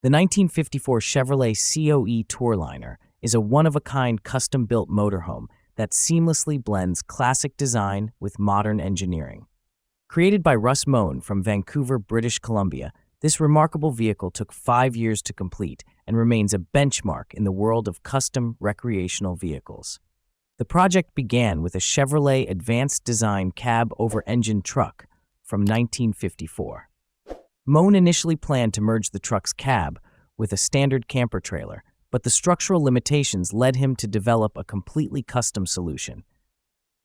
The 1954 Chevrolet COE Tourliner is a one-of-a-kind custom-built motorhome that seamlessly blends classic design with modern engineering. Created by Russ Moen from Vancouver, British Columbia, this remarkable vehicle took 5 years to complete and remains a benchmark in the world of custom recreational vehicles. The project began with a Chevrolet Advanced Design cab-over-engine truck from 1954. Moen initially planned to merge the truck's cab with a standard camper trailer, but the structural limitations led him to develop a completely custom solution.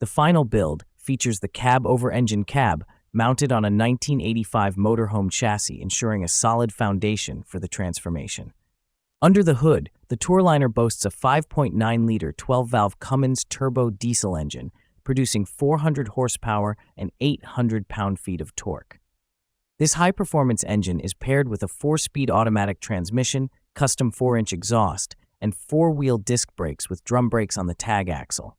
The final build features the cab-over-engine cab mounted on a 1985 motorhome chassis, ensuring a solid foundation for the transformation. Under the hood, the Tourliner boasts a 5.9-liter 12-valve Cummins turbo diesel engine, producing 400 horsepower and 800 pound-feet of torque. This high-performance engine is paired with a 4-speed automatic transmission, custom 4-inch exhaust, and 4-wheel disc brakes with drum brakes on the tag axle.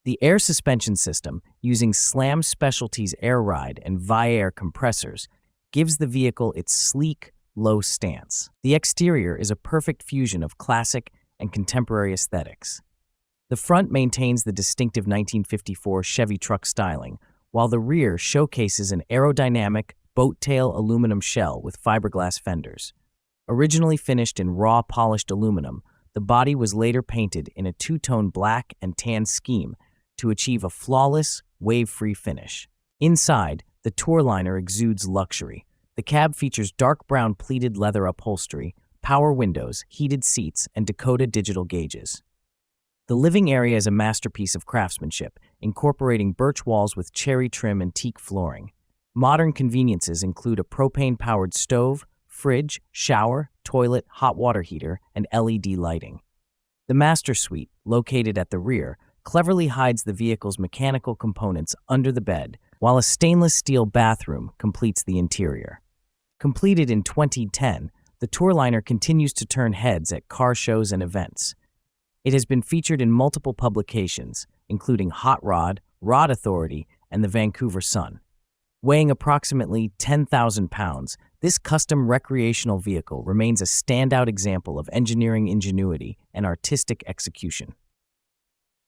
The air suspension system, using Slam Specialties air ride and Viair compressors, gives the vehicle its sleek, low stance. The exterior is a perfect fusion of classic and contemporary aesthetics. The front maintains the distinctive 1954 Chevy truck styling, while the rear showcases an aerodynamic, boat-tail aluminum shell with fiberglass fenders. Originally finished in raw polished aluminum, the body was later painted in a two-tone black and tan scheme to achieve a flawless, wave-free finish. Inside, the Tourliner exudes luxury. The cab features dark brown pleated leather upholstery, power windows, heated seats, and Dakota Digital gauges. The living area is a masterpiece of craftsmanship, incorporating birch walls with cherry trim and teak flooring. Modern conveniences include a propane-powered stove, fridge, shower, toilet, hot water heater, and LED lighting. The master suite, located at the rear, cleverly hides the vehicle's mechanical components under the bed, while a stainless steel bathroom completes the interior. Completed in 2010, the Tourliner continues to turn heads at car shows and events. It has been featured in multiple publications, including Hot Rod, Rod Authority, and the Vancouver Sun. Weighing approximately 10,000 pounds, this custom recreational vehicle remains a standout example of engineering ingenuity and artistic execution.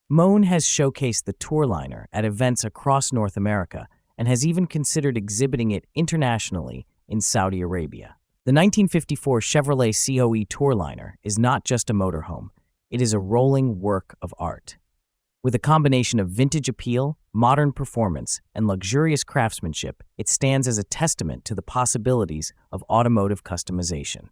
Moen has showcased the Tourliner at events across North America and has even considered exhibiting it internationally in Saudi Arabia. The 1954 Chevrolet COE Tourliner is not just a motorhome, it is a rolling work of art. With a combination of vintage appeal, modern performance, and luxurious craftsmanship, it stands as a testament to the possibilities of automotive customization.